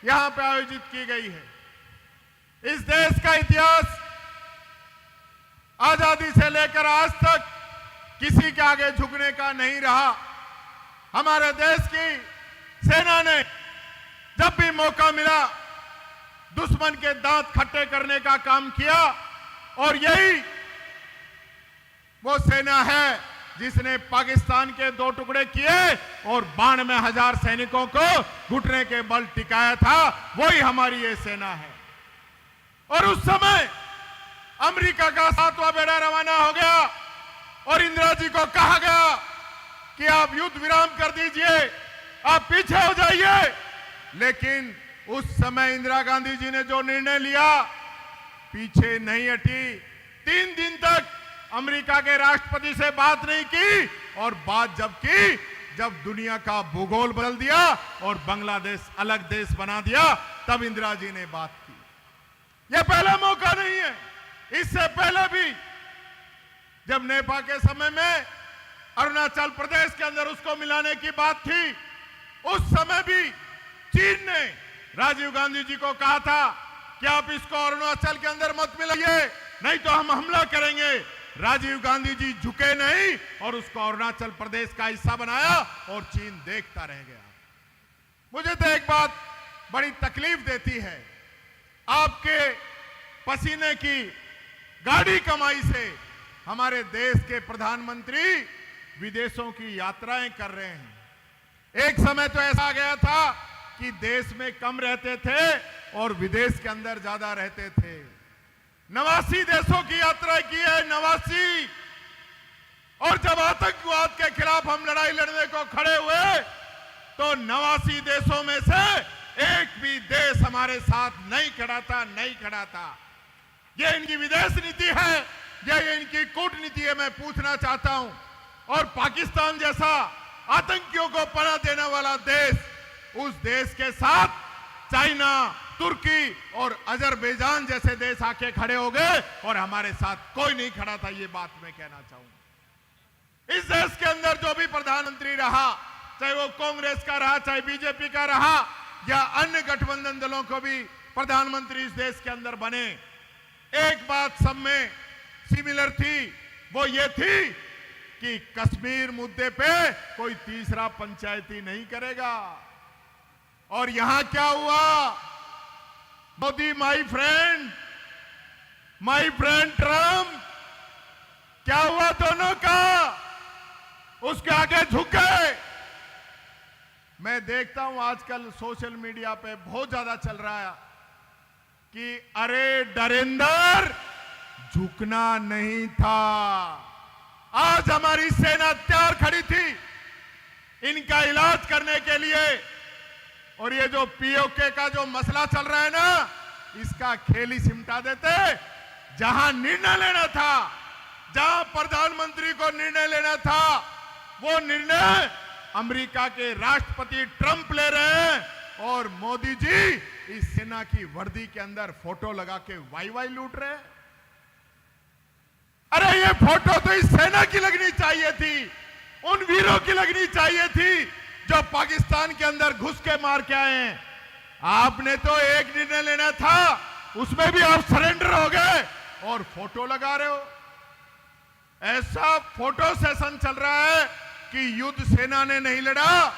यहां पे आयोजित की गई है। इस देश का इतिहास आजादी से लेकर आज तक किसी के आगे झुकने का नहीं रहा। हमारे देश की सेना ने जब भी मौका मिला दुश्मन के दांत खट्टे करने का काम किया, और यही वो सेना है जिसने पाकिस्तान के 2 टुकड़े किए और 92,000 सैनिकों को घुटने के बल टिकाया था। वही हमारी ये सेना है। और उस समय अमेरिका का 7वां बेड़ा रवाना हो गया और इंदिरा जी को कहा गया कि आप युद्ध विराम कर दीजिए, आप पीछे हो जाइए। लेकिन उस समय इंदिरा गांधी जी ने जो निर्णय लिया, पीछे नहीं हटी। 3 दिन तक अमेरिका के राष्ट्रपति से बात नहीं की, और बात जब की, जब दुनिया का भूगोल बदल दिया और बांग्लादेश अलग देश बना दिया, तब इंदिरा जी ने बात की। यह पहला मौका नहीं है। इससे पहले भी जब नेपाल के समय में अरुणाचल प्रदेश के अंदर उसको मिलाने की बात थी, उस समय भी चीन ने राजीव गांधी जी को कहा था कि आप इसको अरुणाचल के अंदर मत मिलाइए, नहीं तो हम हमला करेंगे। राजीव गांधी जी झुके नहीं और उसको अरुणाचल प्रदेश का हिस्सा बनाया और चीन देखता रह गया। मुझे तो एक बात बड़ी तकलीफ देती है, आपके पसीने की गाड़ी कमाई से हमारे देश के प्रधानमंत्री विदेशों की यात्राएं कर रहे हैं। एक समय तो ऐसा आ गया था कि देश में कम रहते थे और विदेश के अंदर ज्यादा रहते थे। 89 देशों की यात्रा की है, 89। और जब आतंकवाद के खिलाफ हम लड़ाई लड़ने को खड़े हुए तो 89 देशों में से एक भी देश हमारे साथ नहीं खड़ा था, नहीं खड़ा था। ये इनकी विदेश नीति है, ये इनकी कूटनीति है। मैं पूछना चाहता हूं, और पाकिस्तान जैसा आतंकियों को पनाह देने वाला देश, उस देश के साथ चाइना, तुर्की और अजरबैजान जैसे देश आके खड़े हो गए और हमारे साथ कोई नहीं खड़ा था। ये बात मैं कहना चाहूंगा। इस देश के अंदर जो भी प्रधानमंत्री रहा, चाहे वो कांग्रेस का रहा, चाहे बीजेपी का रहा, या अन्य गठबंधन दलों को भी प्रधानमंत्री इस देश के अंदर बने, एक बात सब में सिमिलर थी। वो ये थी कि कश्मीर मुद्दे पे कोई तीसरा पंचायती नहीं करेगा। और यहां क्या हुआ? मोदी माय फ्रेंड ट्रम्प, क्या हुआ दोनों का? उसके आगे झुक गए। मैं देखता हूं आजकल सोशल मीडिया पे बहुत ज्यादा चल रहा है कि अरे डरेंदर, झुकना नहीं था। आज हमारी सेना तैयार खड़ी थी इनका इलाज करने के लिए। और ये जो पीओके का जो मसला चल रहा है ना, इसका खेल ही सिमटा देते। जहां निर्णय लेना था, जहां प्रधानमंत्री को निर्णय लेना था, वो निर्णय अमेरिका के राष्ट्रपति ट्रंप ले रहे हैं और मोदी जी इस सेना की वर्दी के अंदर फोटो लगा के वाई वाई लूट रहे हैं। अरे ये फोटो तो इस सेना की लगनी चाहिए थी, उन वीरों की लगनी चाहिए थी जो पाकिस्तान के अंदर घुस के मार के आए हैं। आपने तो एक निर्णय लेना था, उसमें भी आप सरेंडर हो गए और फोटो लगा रहे हो। ऐसा फोटो सेशन चल रहा है कि युद्ध सेना ने नहीं लड़ा,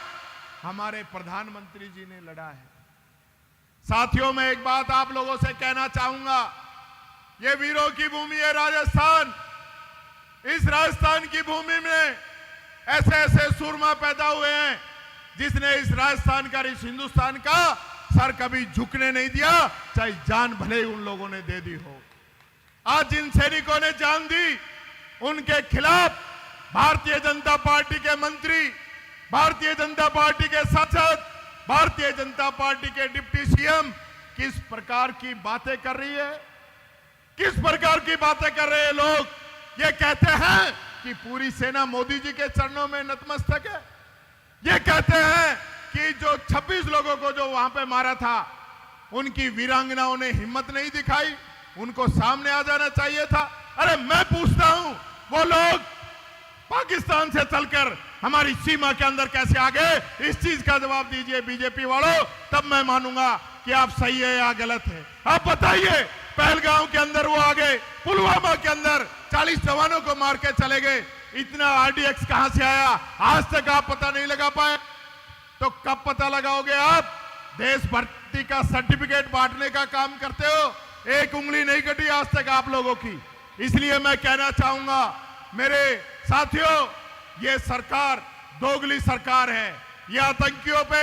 हमारे प्रधानमंत्री जी ने लड़ा है। साथियों, मैं एक बात आप लोगों से कहना चाहूंगा, ये वीरों की भूमि है राजस्थान। इस राजस्थान की भूमि में ऐसे ऐसे सूरमा पैदा हुए हैं जिसने इस राजस्थान का, इस हिंदुस्तान का सर कभी झुकने नहीं दिया, चाहे जान भले ही उन लोगों ने दे दी हो। आज जिन सैनिकों ने जान दी, उनके खिलाफ भारतीय जनता पार्टी के मंत्री, भारतीय जनता पार्टी के सांसद, भारतीय जनता पार्टी के डिप्टी सीएम किस प्रकार की बातें कर रही है, किस प्रकार की बातें कर रहे हैं लोग। ये कहते हैं कि पूरी सेना मोदी जी के चरणों में नतमस्तक है। ये कहते हैं कि जो 26 लोगों को जो वहां पे मारा था, उनकी वीरांगनाओं ने हिम्मत नहीं दिखाई, उनको सामने आ जाना चाहिए था। अरे मैं पूछता हूं, वो लोग पाकिस्तान से चलकर हमारी सीमा के अंदर कैसे आ गए? इस चीज का जवाब दीजिए बीजेपी वालों, तब मैं मानूंगा कि आप सही है या गलत है। आप बताइए, पहलगांव के अंदर वो आ गए, पुलवामा के अंदर 40 जवानों को मार के चले गए, इतना आरडीएक्स कहां से आया, आज तक आप पता नहीं लगा पाए। तो कब पता लगाओगे आप? देशभक्ति का सर्टिफिकेट बांटने का काम करते हो, एक उंगली नहीं कटी आज तक आप लोगों की। इसलिए मैं कहना चाहूंगा मेरे साथियों, ये सरकार दोगली सरकार है, ये आतंकियों पे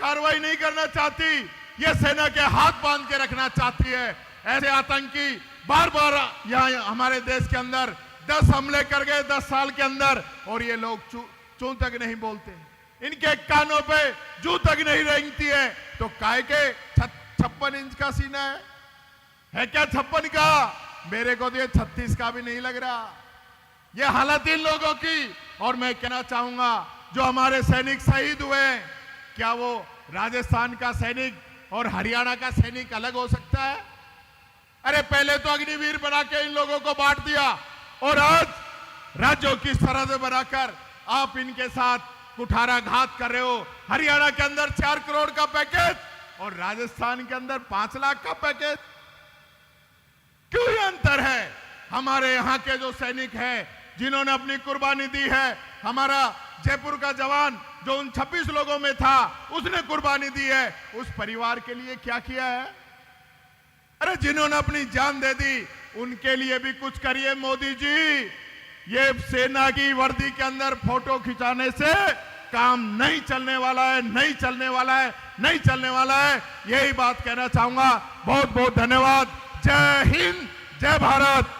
कार्रवाई नहीं करना चाहती, ये सेना के हाथ बांध के रखना चाहती है। ऐसे आतंकी बार बार यहाँ हमारे देश के अंदर 10 हमले कर गए 10 साल के अंदर, और ये लोग चू तक नहीं बोलते, इनके कानों पे जू तक नहीं रेंगती है। तो काय के 56 इंच का सीना है क्या 56 का? मेरे को तो ये 36 का भी नहीं लग रहा। ये हालत इन लोगों की। और मैं कहना चाहूंगा, जो हमारे सैनिक शहीद हुए हैं, क्या वो राजस्थान का सैनिक और हरियाणा का सैनिक अलग हो सकता है? अरे पहले तो अग्निवीर बना के इन लोगों को बांट दिया, और आज राज्यों की सरहद बनाकर आप इनके साथ कुठाराघात कर रहे हो। हरियाणा के अंदर 4 करोड़ का पैकेज और राजस्थान के अंदर 5 लाख का पैकेज। क्यों ये अंतर है? हमारे यहाँ के जो सैनिक हैं, जिन्होंने अपनी कुर्बानी दी है, हमारा जयपुर का जवान जो उन 26 लोगों में था, उसने कुर्बानी दी है, उस परिवार के लिए क्या किया है? अरे जिन्होंने अपनी जान दे दी, उनके लिए भी कुछ करिए मोदी जी। ये सेना की वर्दी के अंदर फोटो खिंचाने से काम नहीं चलने वाला है, नहीं चलने वाला है, नहीं चलने वाला है। यही बात कहना चाहूंगा। बहुत बहुत धन्यवाद। जय हिंद, जय भारत।